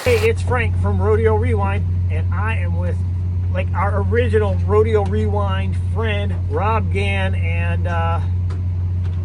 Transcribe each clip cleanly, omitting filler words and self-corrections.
Hey, it's Frank from Rodeo Rewind, and I am with like our original Rodeo Rewind friend, Rob Gann, and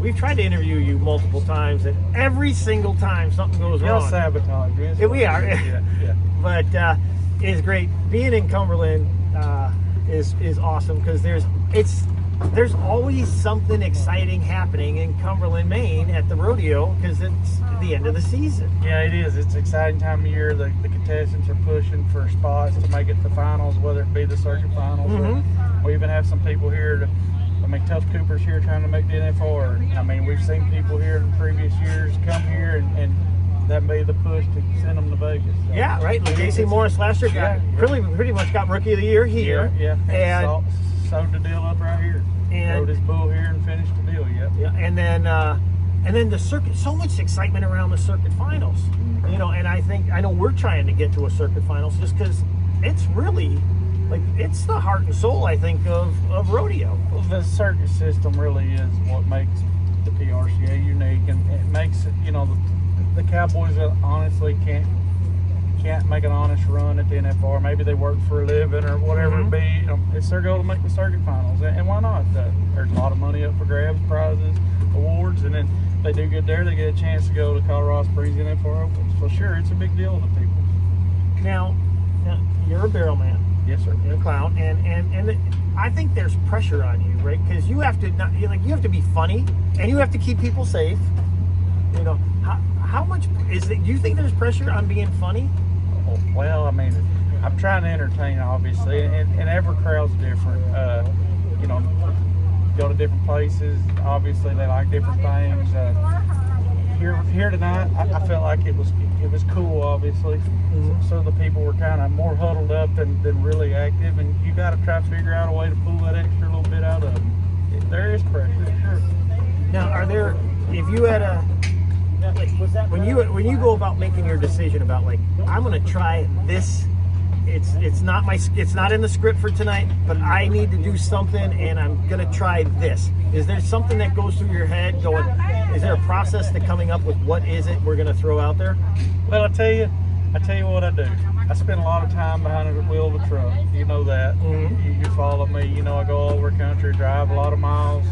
we've tried to interview you multiple times, and every single time something goes wrong. You'll sabotage, yes. We are. Yeah. But it's great. Being in Cumberland is awesome because there's always something exciting happening in Cumberland, Maine at the rodeo because it's the end of the season. Yeah, it is. It's an exciting time of year. The contestants are pushing for spots to make it to the finals, whether it be the circuit finals or we even have some people here Tough Cooper's here trying to make the NFR. I mean, we've seen people here in previous years come here and that made the push to send them to Vegas. So. Yeah, right. J.C. Morris last year pretty much got Rookie of the Year here. Yeah. And sewed the deal up right here. And rode his bull here and finished the deal. Yep. Yeah, and then the circuit. So much excitement around the circuit finals. You know, and I know we're trying to get to a circuit finals just because it's really it's the heart and soul, I think, of rodeo. Well, the circuit system really is what makes the PRCA unique, and it makes it, the cowboys that honestly can't make an honest run at the NFR. Maybe they work for a living or whatever it be. It's their goal to make the circuit finals, and why not? There's a lot of money up for grabs, prizes, awards, and then if they do good there, they get a chance to go to Colorado Springs NFR Opens. So sure, it's a big deal to people. Now you're a barrelman. Yes, sir. You're a clown, and I think there's pressure on you, right? Because you have to you have to be funny, and you have to keep people safe. How much is it? Do you think there's pressure on being funny? Oh, well, I mean, I'm trying to entertain, obviously, and every crowd's different. Go to different places. Obviously, they like different things. Here tonight, I felt like it was cool, obviously. So the people were kind of more huddled up than really active, and you got to try to figure out a way to pull that extra little bit out of them. There is pressure, sure. Now, if you had when you go about making your decision about I'm going to try this, it's not in the script for tonight, but I need to do something and I'm going to try this. Is there something that goes through your head going, is there a process to coming up with what is it we're going to throw out there? Well, I tell you what I do. I spend a lot of time behind the wheel of a truck. You know that. You follow me. I go all over country, drive a lot of miles,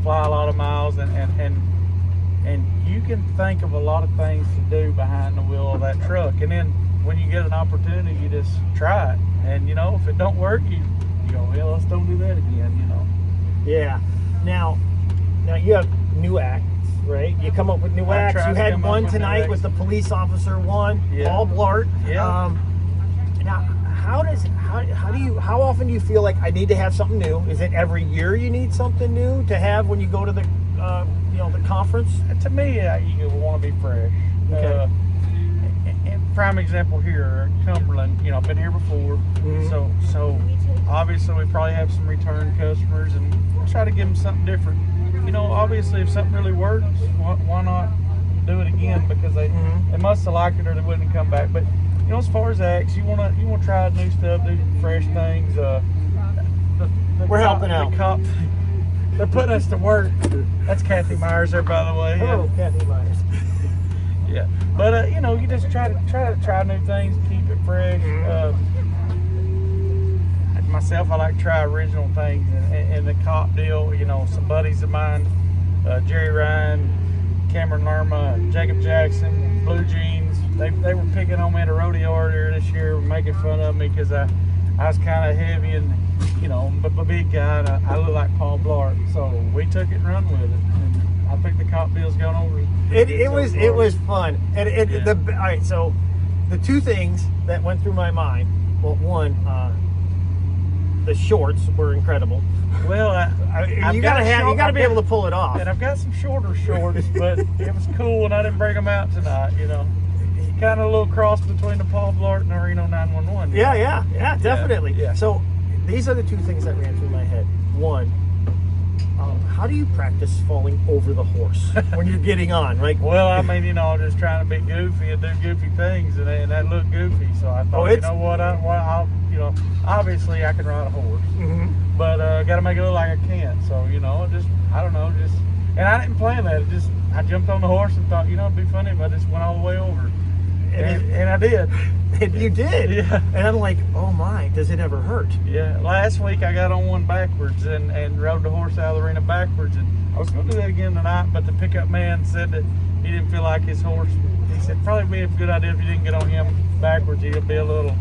fly a lot of miles, and you can think of a lot of things to do behind the wheel of that truck. And then when you get an opportunity, you just try it. And if it don't work, you go, well, let's don't do that again. Yeah. Now you have new acts, right? You come up with new acts. You had one tonight with the police officer one, Paul Blart. Yeah. Now, how often do you feel like I need to have something new? Is it every year you need something new to have when you go to the the conference? To me, you want to be fresh. Okay. And prime example here, Cumberland. I've been here before, so obviously we probably have some return customers, and we'll try to give them something different. Obviously if something really works, why not do it again? Because they must have liked it or they wouldn't come back. But as far as acts, you want to try new stuff, do fresh things. We're helping out. They're putting us to work. That's Kathy Myers there, by the way. Hello, Kathy Myers. Yeah, but you just try new things, keep it fresh. Myself, I like to try original things, and the cop deal. Some buddies of mine, Jerry Ryan, Cameron Lerma, Jacob Jackson, Blue Jeans. They were picking on me at a rodeo earlier this year, making fun of me because I was kind of heavy and but a big guy, and I look like Paul Blart. So we took it and run with it. And I think the cop deal's gone over. It was fun. And all right, so the two things that went through my mind. Well, one, the shorts were incredible. Well, you gotta be able to pull it off. And I've got some shorter shorts, but it was cool, and I didn't bring them out tonight. Kind of a little cross between the Paul Blart and the Reno 911. Yeah, definitely. Yeah. So these are the two things that ran through my head. One, how do you practice falling over the horse when you're getting on, right? Well, I mean, just trying to be goofy and do goofy things, and that looked goofy. So I thought, I'll obviously I can ride a horse, but got to make it look like I can't. So I don't know, and I didn't plan that. I jumped on the horse and thought, it'd be funny if I just went all the way over. and I did. And you did. Yeah. And I'm like, oh my, does it ever hurt? Yeah. Last week I got on one backwards and rode the horse out of the arena backwards, and I was going to do that again tonight, but the pickup man said that he didn't feel like his horse. He said probably be a good idea if you didn't get on him backwards. He'll be a little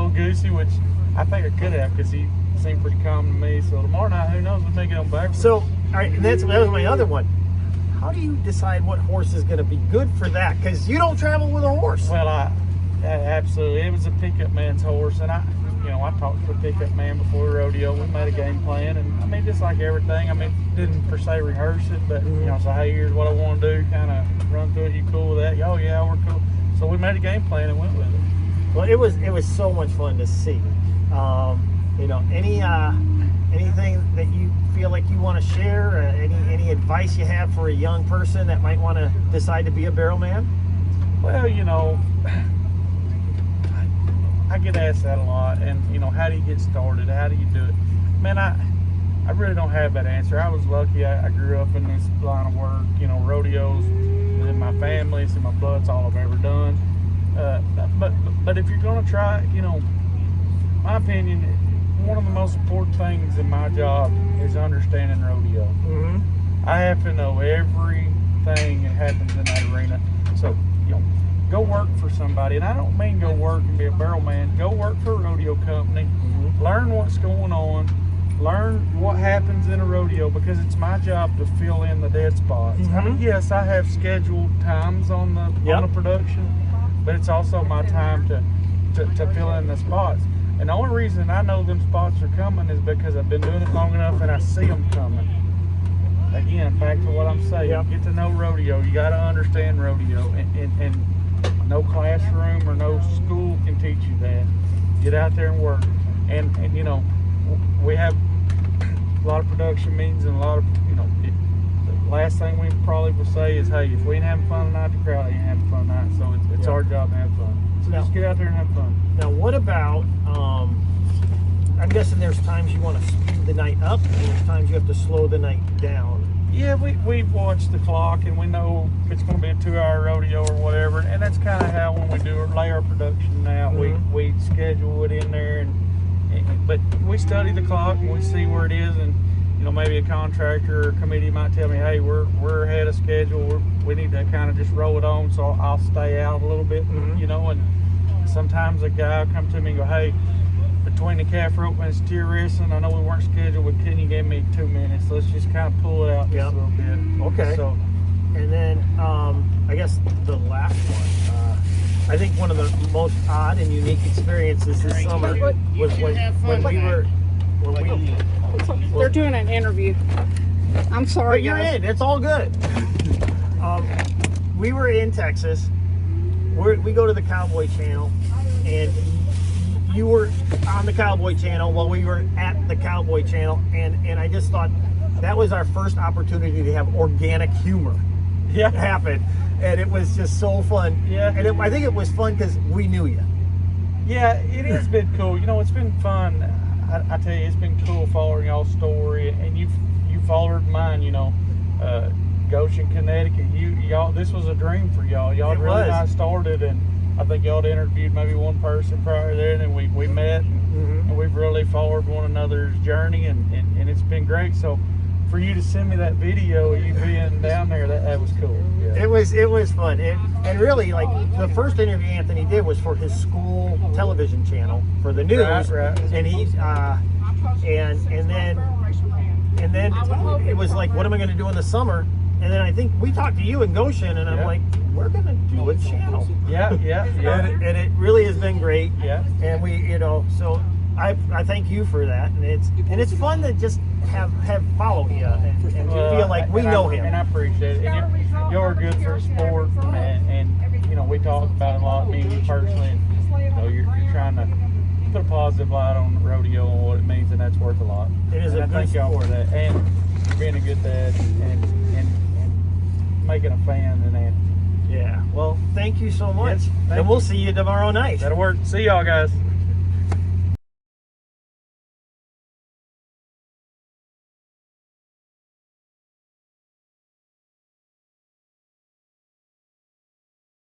goosey, which I think I could have because he seemed pretty calm to me. So tomorrow night, who knows, we may get on backwards. So, all right, and that was my other one. How do you decide what horse is going to be good for that? Because you don't travel with a horse. Well, absolutely. It was a pickup man's horse, and I talked to the pickup man before the rodeo. We made a game plan, and I mean, just like everything. I mean, didn't per se rehearse it, but so hey, here's what I want to do. Kind of run through it. You cool with that? Oh yeah, we're cool. So we made a game plan and went with it. Well, it was so much fun to see. Anything that you feel like you want to share? Any advice you have for a young person that might want to decide to be a barrel man? Well, I get asked that a lot, and how do you get started? How do you do it? Man, I really don't have that answer. I was lucky. I grew up in this line of work. Rodeos in my family, it's in my blood. It's all I've ever done. But if you're gonna try, my opinion, one of the most important things in my job is understanding rodeo. I have to know everything that happens in that arena. So, go work for somebody, and I don't mean go work and be a barrel man. Go work for a rodeo company, learn what's going on, learn what happens in a rodeo, because it's my job to fill in the dead spots. I mean, yes, I have scheduled times on the production, but it's also my time to fill in the spots. And the only reason I know them spots are coming is because I've been doing it long enough and I see them coming. Again, back to what I'm saying, get to know rodeo. You got to understand rodeo, and no classroom or no school can teach you that. Get out there and work. And we have a lot of production meetings, and a lot of, the last thing we probably will say is, hey, if we ain't having fun tonight, the crowd ain't having fun tonight. So it's our job to have fun. So just get out there and have fun. Now, what about, I'm guessing there's times you want to speed the night up, and there's times you have to slow the night down. Yeah, we watch the clock, and we know it's going to be a 2-hour rodeo or whatever, and that's kind of how, when we lay our production out, we schedule it in there, but we study the clock and we see where it is, and maybe a contractor or committee might tell me, hey, we're ahead of schedule, we need to kind of just roll it on, so I'll stay out a little bit, and sometimes a guy will come to me and go, hey, between the calf rope and steer wrestling, I know we weren't scheduled, but can you give me 2 minutes? Let's just kind of pull it out just a little bit. Okay. So, and then I guess the last one, I think one of the most odd and unique experiences this summer was when we were. They're doing an interview. I'm sorry, but you're guys. in. It's all good. We were in Texas. We go to the Cowboy Channel, and you were on the Cowboy Channel while we were at the Cowboy Channel, and I just thought that was our first opportunity to have organic humor happen, and it was just so fun. Yeah, and I think it was fun because we knew you. Yeah, it has been cool. It's been fun. I tell you, it's been cool following y'all's story, and you followed mine. Goshen, Connecticut. Y'all, this was a dream for y'all. Y'all really got started, and I think y'all had interviewed maybe one person prior there, and then we met, and we've really followed one another's journey, and it's been great. So for you to send me that video of you being down there, that was cool. Yeah. It was fun, and really, like, the first interview Anthony did was for his school television channel for the news, right. And he's and then it was like, what am I going to do in the summer? And then I think we talked to you in Goshen, and I'm like, we're going to do a channel. Yeah. And it really has been great. Yeah. And we, so I thank you for that. And it's fun to just have follow you and feel like we know him. And I appreciate it. And you're good for sport, and we talk about it a lot, me and you personally. And, you're trying to put a positive light on the rodeo and what it means, and that's worth a lot. It is and a I good thank y'all sport. for that, and for being a good dad, and making a fan and that. Yeah. Well, thank you so much. Yes, and we'll see you tomorrow night. That'll work. See y'all, guys.